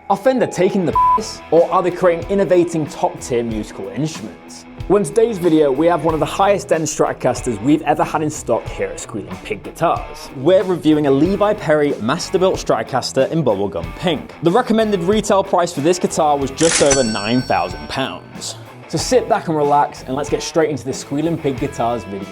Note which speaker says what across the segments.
Speaker 1: Are Fender taking the piss, or are they creating innovating top-tier musical instruments? Well, in today's video, we have one of the highest-end Stratocasters we've ever had in stock here at Squealing Pig Guitars. We're reviewing a Levi Perry Masterbuilt Stratocaster in bubblegum pink. The recommended retail price for this guitar was just over £9,000. So sit back and relax, and let's get straight into this Squealing Pig Guitars video.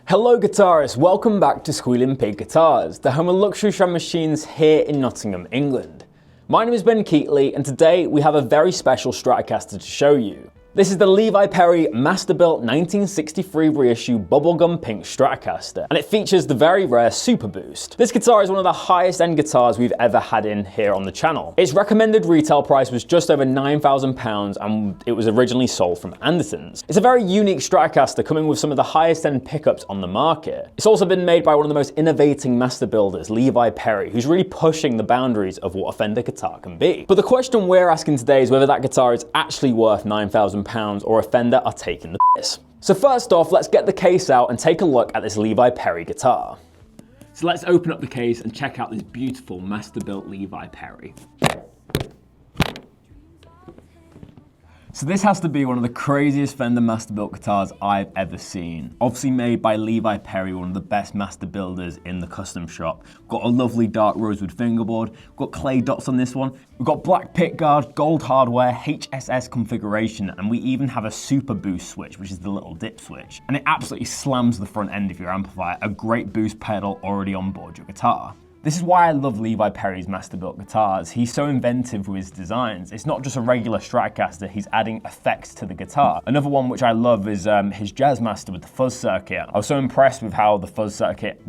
Speaker 1: Hello guitarists, welcome back to Squealing Pig Guitars, the home of luxury shred machines here in Nottingham, England. My name is Keightley, and today we have a very special Stratocaster to show you. This is the Levi Perry Masterbuilt 1963 reissue bubblegum pink Stratocaster, and it features the very rare Super Boost. This guitar is one of the highest end guitars we've ever had in here on the channel. Its recommended retail price was just over £9,000 and it was originally sold from Anderton's. It's a very unique Stratocaster coming with some of the highest end pickups on the market. It's also been made by one of the most innovating master builders, Levi Perry, who's really pushing the boundaries of what a Fender guitar can be. But the question we're asking today is whether that guitar is actually worth £9,000 or a Fender are taking the piss. So first off, let's get the case out and take a look at this Levi Perry guitar. So let's open up the case and check out this beautiful Masterbuilt Levi Perry. So this has to be one of the craziest Fender Masterbuilt guitars I've ever seen. Obviously made by Levi Perry, one of the best master builders in the custom shop. Got a lovely dark rosewood fingerboard, got clay dots on this one. We've got black pickguard, gold hardware, HSS configuration, and we even have a Super Boost switch, which is the little dip switch. And it absolutely slams the front end of your amplifier, a great boost pedal already on board your guitar. This is why I love Levi Perry's Masterbuilt guitars. He's so inventive with his designs. It's not just a regular Stratocaster, he's adding effects to the guitar. Another one which I love is his Jazzmaster with the fuzz circuit. I was so impressed with how the fuzz circuit,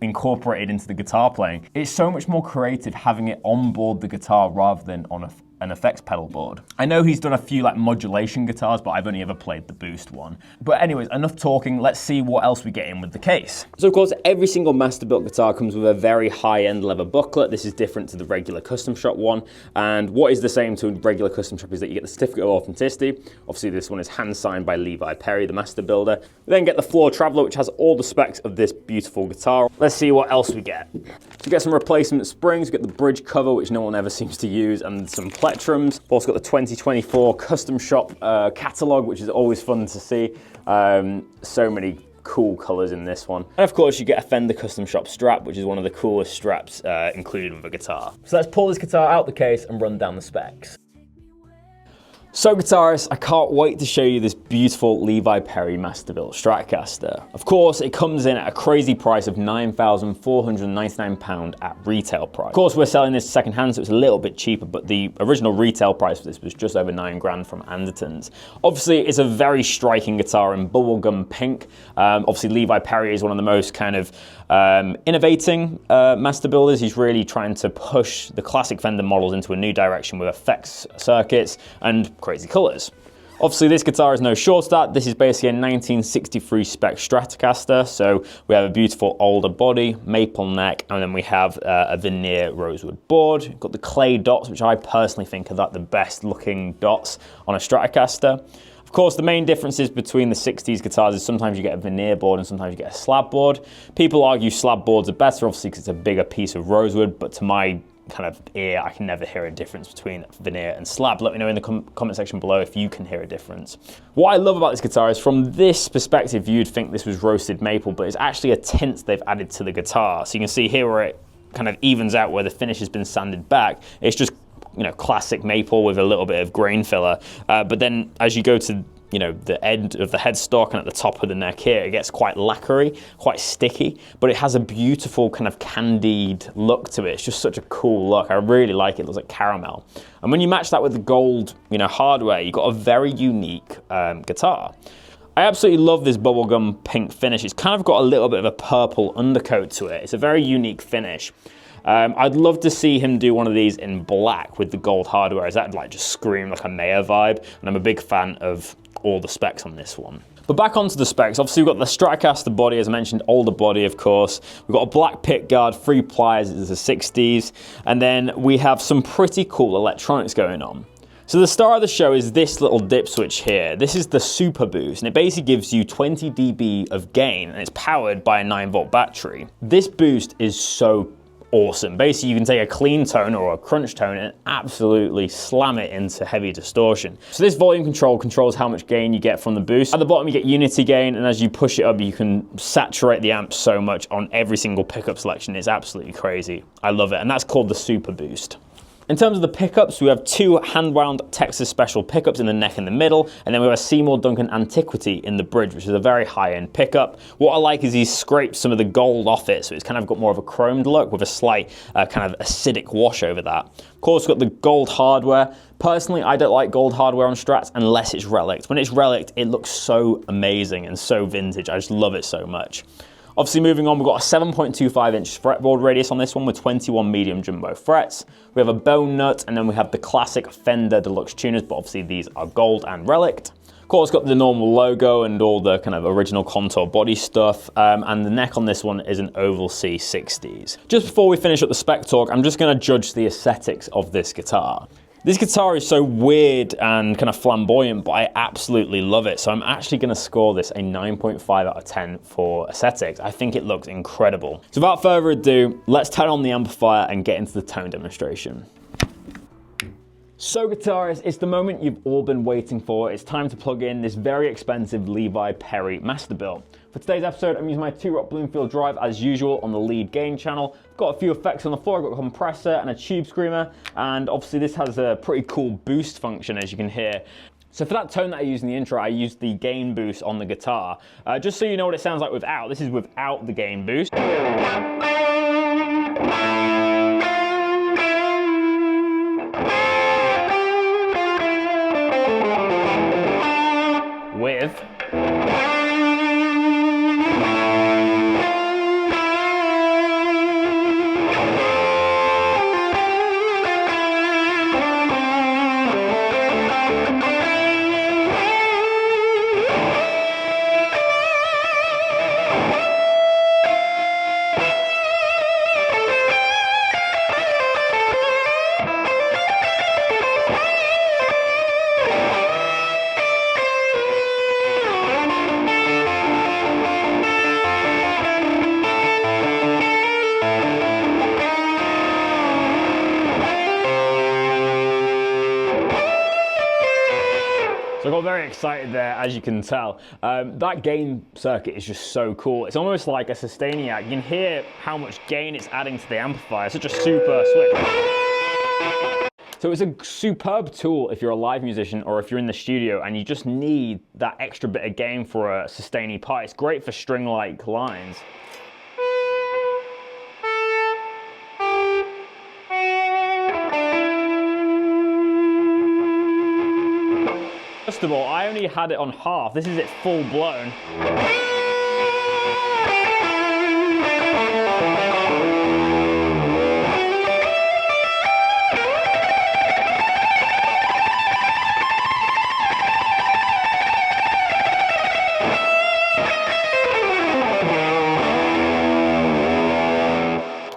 Speaker 1: incorporated into the guitar playing. It's so much more creative having it on board the guitar rather than on an effects pedal board. I know he's done a few modulation guitars, but I've only ever played the Boost one. But anyways, enough talking, let's see what else we get in with the case. So of course, every single Masterbuilt guitar comes with a very high-end leather booklet. This is different to the regular custom shop one. And what is the same to a regular custom shop is that you get the certificate of authenticity. Obviously this one is hand-signed by Levi Perry, the master builder. We then get the Floor Traveler, which has all the specs of this beautiful guitar. Let's see what else we get. So we get some replacement springs, we get the bridge cover, which no one ever seems to use, and some plectrums. We've also got the 2024 custom shop catalog, which is always fun to see. So many cool colors in this one. And of course you get a Fender custom shop strap, which is one of the coolest straps included with a guitar. So let's pull this guitar out the case and run down the specs. So guitarists, I can't wait to show you this beautiful Levi Perry Masterbuilt Stratocaster. Of course, it comes in at a crazy price of £9,499 at retail price. Of course, we're selling this secondhand, so it's a little bit cheaper, but the original retail price for this was just over $9,000 from Anderton's. Obviously, it's a very striking guitar in bubblegum pink. Obviously, Levi Perry is one of the most innovating master builders. He's really trying to push the classic Fender models into a new direction with effects circuits and crazy colors. Obviously this guitar is no short that. This is basically a 1963 spec Stratocaster. So we have a beautiful older body, maple neck, and then we have a veneer rosewood board. We've got the clay dots, which I personally think are the best looking dots on a Stratocaster. Of course, the main differences between the 60s guitars is sometimes you get a veneer board and sometimes you get a slab board. People argue slab boards are better, obviously, because it's a bigger piece of rosewood, but to my kind of ear, I can never hear a difference between veneer and slab. Let me know in the comment section below if you can hear a difference. What I love about this guitar is from this perspective, you'd think this was roasted maple, but it's actually a tint they've added to the guitar. So you can see here where it kind of evens out where the finish has been sanded back. It's just, you know, classic maple with a little bit of grain filler. But then as you go to, you know, the end of the headstock and at the top of the neck here, it gets quite lacquery, quite sticky, but it has a beautiful kind of candied look to it. It's just such a cool look. I really like it. It looks like caramel. And when you match that with the gold, you know, hardware, you've got a very unique guitar. I absolutely love this bubblegum pink finish. It's kind of got a little bit of a purple undercoat to it. It's a very unique finish. I'd love to see him do one of these in black with the gold hardware, as that'd like just scream like a Mayer vibe, and I'm a big fan of all the specs on this one. But back onto the specs, obviously we've got the Stratocaster body, as I mentioned, older body of course. We've got a black pick guard, 3 pliers, it's the 60s, and then we have some pretty cool electronics going on. So the star of the show is this little dip switch here. This is the Super Boost, and it basically gives you 20 dB of gain, and it's powered by a 9-volt battery. This boost is so awesome. Basically, you can take a clean tone or a crunch tone and absolutely slam it into heavy distortion. So this volume control controls how much gain you get from the boost. At the bottom, you get unity gain, and as you push it up, you can saturate the amp so much on every single pickup selection. It's absolutely crazy. I love it, and that's called the Super Boost. In terms of the pickups, we have 2 hand-wound Texas Special pickups in the neck and the middle, and then we have a Seymour Duncan Antiquity in the bridge, which is a very high-end pickup. What I like is he's scraped some of the gold off it, so it's kind of got more of a chromed look with a slight kind of acidic wash over that. Of course, we've got the gold hardware. Personally, I don't like gold hardware on Strats unless it's relicked. When it's relicked, it looks so amazing and so vintage. I just love it so much. Obviously, moving on, we've got a 7.25-inch fretboard radius on this one with 21 medium jumbo frets. We have a bone nut, and then we have the classic Fender Deluxe tuners, but obviously these are gold and relict. Of course, got the normal logo and all the kind of original contour body stuff, and the neck on this one is an Oval C 60s. Just before we finish up the spec talk, I'm just going to judge the aesthetics of this guitar. This guitar is so weird and kind of flamboyant, but I absolutely love it. So I'm actually going to score this a 9.5 out of 10 for aesthetics. I think it looks incredible. So without further ado, let's turn on the amplifier and get into the tone demonstration. So guitarists, it's the moment you've all been waiting for. It's time to plug in this very expensive Levi Perry Masterbuilt. For today's episode, I'm using my 2-Rock Bloomfield drive as usual on the lead gain channel. Got a few effects on the floor. I've got a compressor and a tube screamer, and obviously this has a pretty cool boost function, as you can hear. So for that tone that I used in the intro, I used the gain boost on the guitar. Just so you know what it sounds like without, this is without the gain boost. With I got very excited there, as you can tell. That gain circuit is just so cool. It's almost like a Sustainiac. You can hear how much gain it's adding to the amplifier. Such a super switch. So it's a superb tool if you're a live musician or if you're in the studio and you just need that extra bit of gain for a sustainy part. It's great for string-like lines. First of all, I only had it on half. This is it full blown.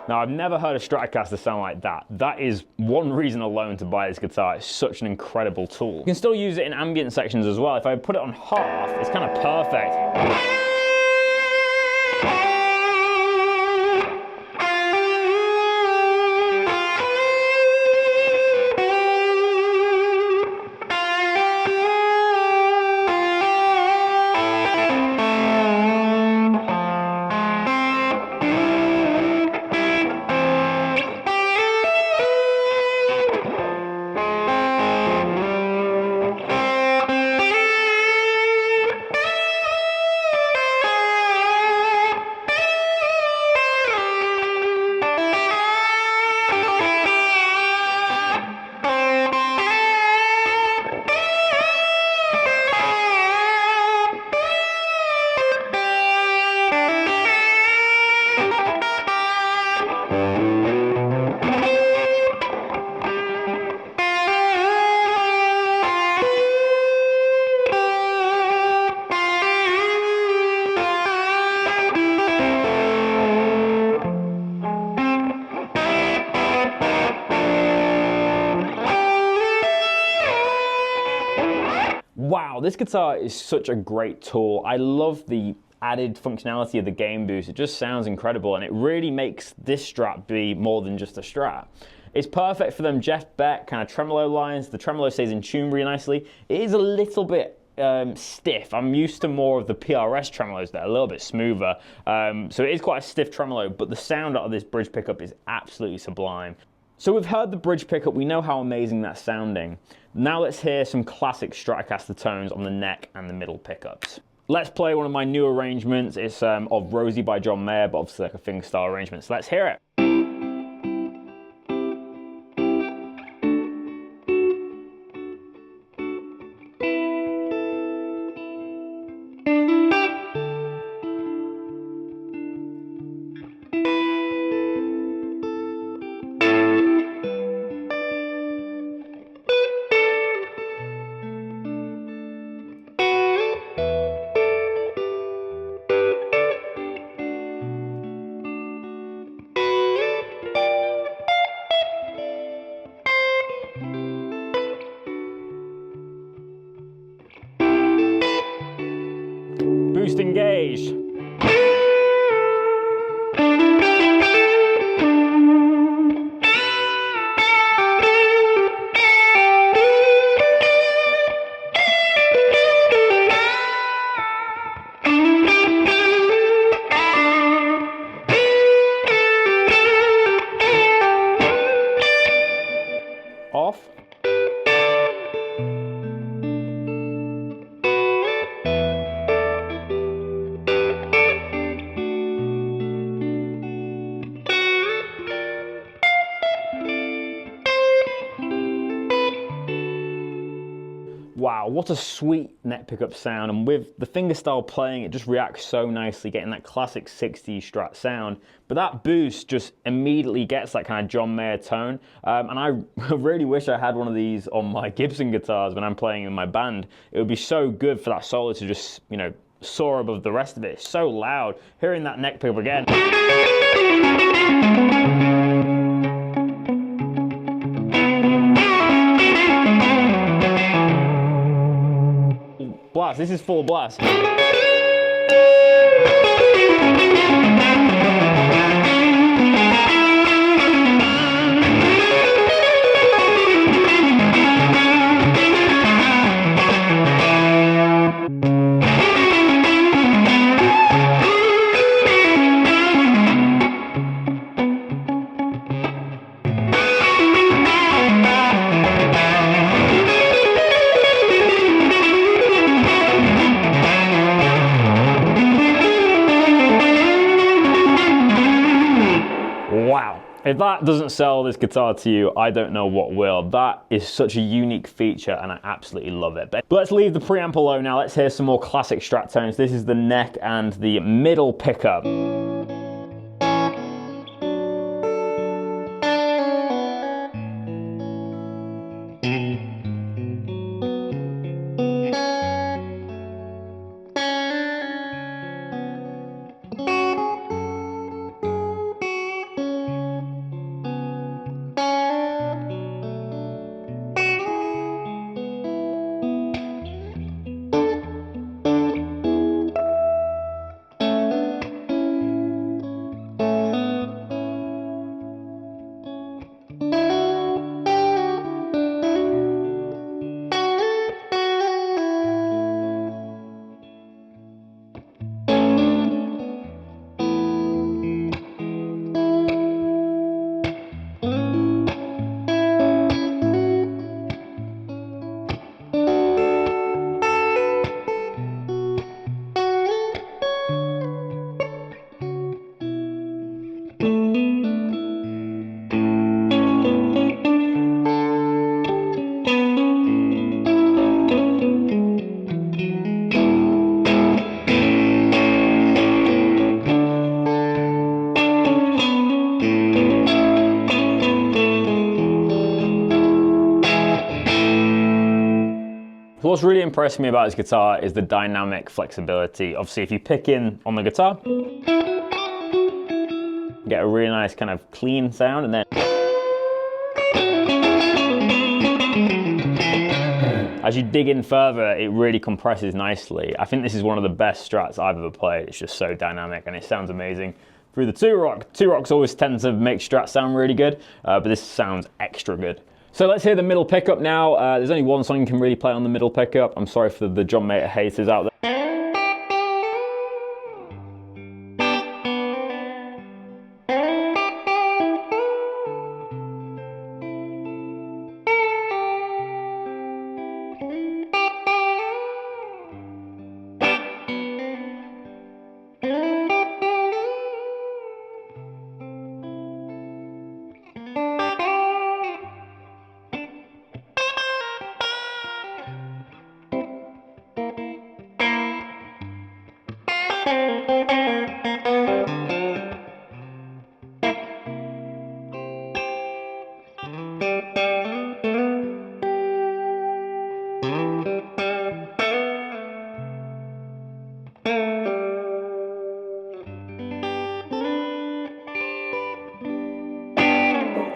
Speaker 1: Now, I've never heard a Stratocaster sound like that. That is one reason alone to buy this guitar. It's such an incredible tool. You can still use it in ambient sections as well. If I put it on half, it's kind of perfect. Wow, this guitar is such a great tool. I love the added functionality of the gain boost. It just sounds incredible, and it really makes this Strat be more than just a Strat. It's perfect for them Jeff Beck kind of tremolo lines. The tremolo stays in tune really nicely. It is a little bit stiff. I'm used to more of the PRS tremolos that are a little bit smoother. So it is quite a stiff tremolo, but the sound out of this bridge pickup is absolutely sublime. So we've heard the bridge pickup, we know how amazing that's sounding. Now let's hear some classic Stratocaster tones on the neck and the middle pickups. Let's play one of my new arrangements. It's of Rosie by John Mayer, but obviously like a fingerstyle arrangement. So let's hear it. Boost engaged. Off. Wow, what a sweet neck pickup sound, and with the fingerstyle playing, it just reacts so nicely, getting that classic 60s Strat sound. But that boost just immediately gets that kind of John Mayer tone, and I really wish I had one of these on my Gibson guitars when I'm playing in my band. It would be so good for that solo to just, you know, soar above the rest of it. It's so loud. Hearing that neck pickup again. Blast, this is full blast. Wow. If that doesn't sell this guitar to you, I don't know what will. That is such a unique feature and I absolutely love it. But let's leave the preamp alone now. Let's hear some more classic Strat tones. This is the neck and the middle pickup. What's really impressed me about this guitar is the dynamic flexibility. Obviously, if you pick in on the guitar, you get a really nice kind of clean sound, and then I As you dig in further, it really compresses nicely. I think this is one of the best Strats I've ever played. It's just so dynamic and it sounds amazing. Through the two-rock. Two-rocks always tend to make Strats sound really good, but this sounds extra good. So let's hear the middle pickup now. There's only one song you can really play on the middle pickup. I'm sorry for the drum mater haters out there.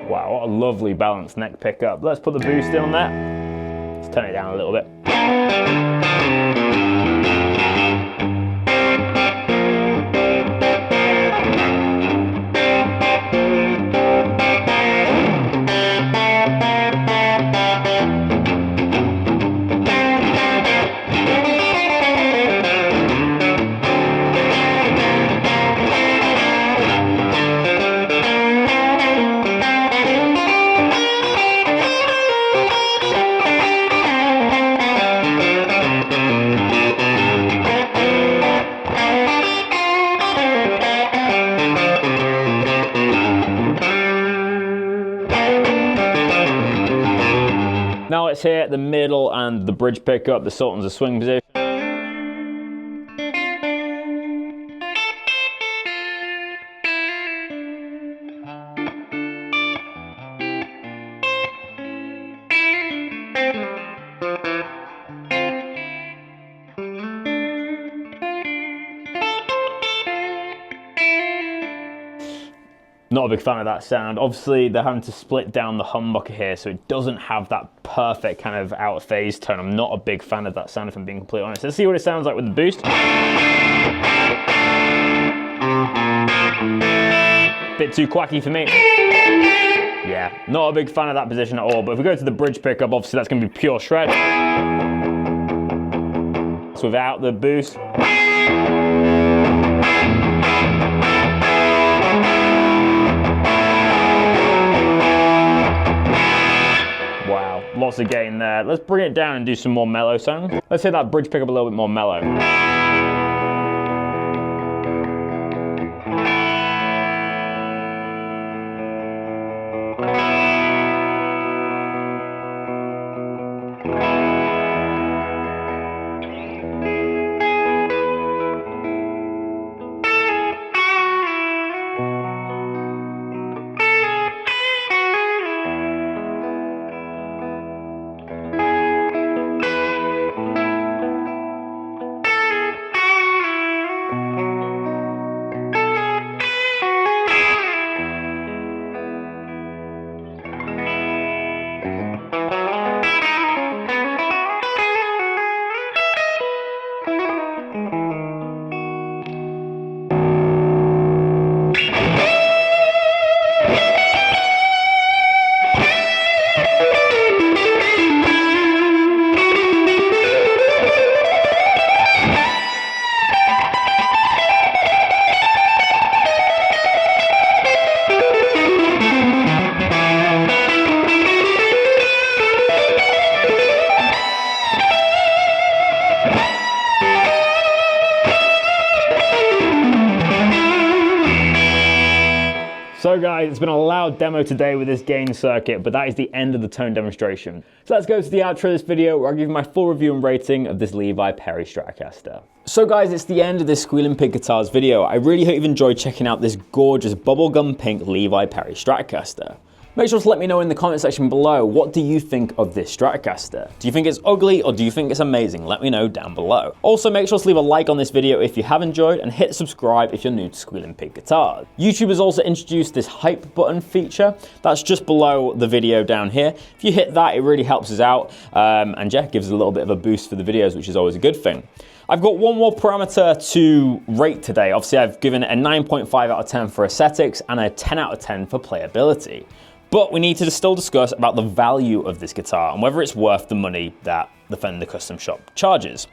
Speaker 1: Wow, what a lovely balanced neck pickup. Let's put the boost in on that. Let's turn it down a little bit. Now let's hear the middle and the bridge pickup, the Sultan's a swing position. Not a big fan of that sound. Obviously, they're having to split down the humbucker here, so it doesn't have that perfect kind of out of phase tone. I'm not a big fan of that sound, if I'm being completely honest. Let's see what it sounds like with the boost. Bit too quacky for me. Yeah, not a big fan of that position at all. But if we go to the bridge pickup, obviously that's going to be pure shred. So without the boost. Lots of gain there. Let's bring it down and do some more mellow sound. Let's hit that bridge pickup a little bit more mellow. So guys, it's been a loud demo today with this gain circuit, but that is the end of the tone demonstration. So let's go to the outro of this video where I'll give you my full review and rating of this Levi Perry Stratocaster. So guys, it's the end of this Squealing Pig Guitars video. I really hope you've enjoyed checking out this gorgeous bubblegum pink Levi Perry Stratocaster. Make sure to let me know in the comment section below, what do you think of this Stratocaster? Do you think it's ugly or do you think it's amazing? Let me know down below. Also, make sure to leave a like on this video if you have enjoyed and hit subscribe if you're new to Squealing Pig Guitars. YouTube has also introduced this hype button feature. That's just below the video down here. If you hit that, it really helps us out and yeah, gives us a little bit of a boost for the videos, which is always a good thing. I've got one more parameter to rate today. Obviously, I've given it a 9.5 out of 10 for aesthetics and a 10 out of 10 for playability. But we need to still discuss about the value of this guitar and whether it's worth the money that the Fender Custom Shop charges.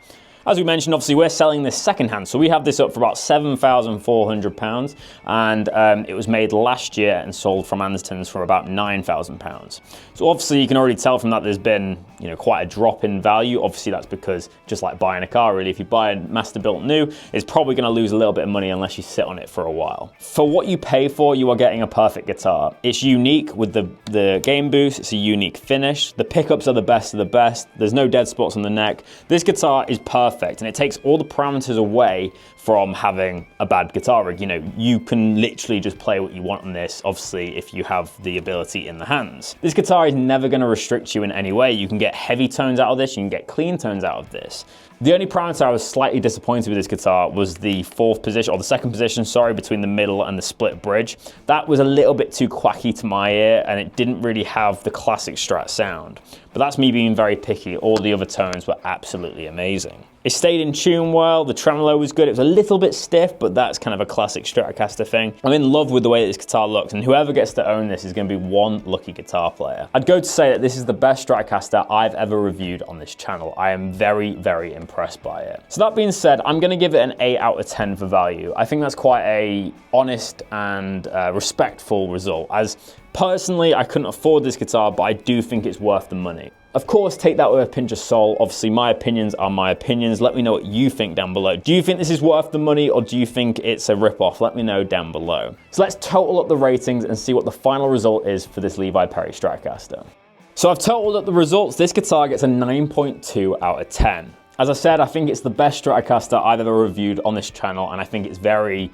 Speaker 1: As we mentioned, obviously we're selling this secondhand, so we have this up for about £7,400, and it was made last year and sold from Anderton's for about £9,000. So obviously you can already tell from that there's been, you know, quite a drop in value. Obviously that's because, just like buying a car really, if you buy a master built new, it's probably going to lose a little bit of money unless you sit on it for a while. For what you pay for, you are getting a perfect guitar. It's unique with the game boost, it's a unique finish, the pickups are the best of the best, there's no dead spots on the neck. This guitar is perfect. And it takes all the parameters away from having a bad guitar rig. You know, you can literally just play what you want on this, obviously, if you have the ability in the hands. This guitar is never going to restrict you in any way. You can get heavy tones out of this, you can get clean tones out of this. The only parameter I was slightly disappointed with this guitar was the fourth position, or the second position, sorry, between the middle and the split bridge. That was a little bit too quacky to my ear, and it didn't really have the classic Strat sound. But that's me being very picky. All the other tones were absolutely amazing. It stayed in tune well, the tremolo was good. It was a little bit stiff, but that's kind of a classic Stratocaster thing. I'm in love with the way that this guitar looks, and whoever gets to own this is going to be one lucky guitar player. I'd go to say that this is the best Stratocaster I've ever reviewed on this channel. I am very, very impressed by it. So that being said, I'm going to give it an 8 out of 10 for value. I think that's quite a honest and respectful result, as personally, I couldn't afford this guitar, but I do think it's worth the money. Of course, take that with a pinch of salt. Obviously, my opinions are my opinions. Let me know what you think down below. Do you think this is worth the money, or do you think it's a rip-off? Let me know down below. So let's total up the ratings and see what the final result is for this Levi Perry Stratocaster. So I've totaled up the results. This guitar gets a 9.2 out of 10. As I said, I think it's the best Stratocaster I've ever reviewed on this channel, and I think it's very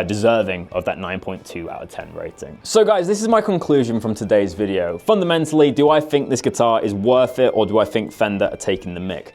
Speaker 1: deserving of that 9.2 out of 10 rating. So guys, this is my conclusion from today's video. Fundamentally, do I think this guitar is worth it, or do I think Fender are taking the mick?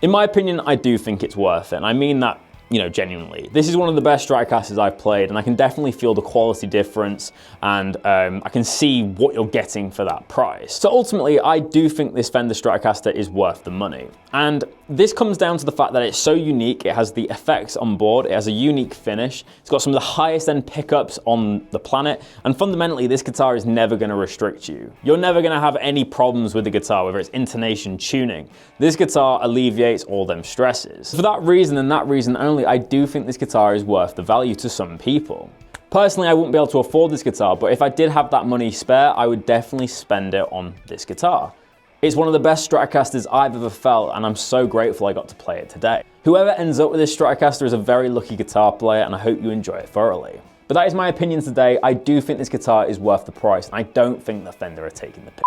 Speaker 1: In my opinion, I do think it's worth it, and I mean that, you know, genuinely. This is one of the best Stratocasters I've played, and I can definitely feel the quality difference, and I can see what you're getting for that price. So ultimately, I do think this Fender Stratocaster is worth the money. And this comes down to the fact that it's so unique. It has the effects on board, it has a unique finish, it's got some of the highest end pickups on the planet, and fundamentally, this guitar is never gonna restrict you. You're never gonna have any problems with the guitar, whether it's intonation, tuning. This guitar alleviates all them stresses. For that reason and that reason only, I do think this guitar is worth the value to some people. Personally, I wouldn't be able to afford this guitar, but if I did have that money spare, I would definitely spend it on this guitar. It's one of the best Stratocasters I've ever felt, and I'm so grateful I got to play it today. Whoever ends up with this Stratocaster is a very lucky guitar player, and I hope you enjoy it thoroughly. But that is my opinion today. I do think this guitar is worth the price, and I don't think that Fender are taking the piss.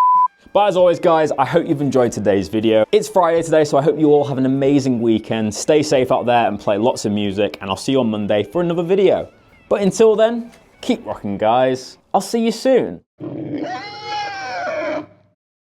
Speaker 1: But as always, guys, I hope you've enjoyed today's video. It's Friday today, so I hope you all have an amazing weekend. Stay safe out there and play lots of music, and I'll see you on Monday for another video. But until then, keep rocking, guys. I'll see you soon.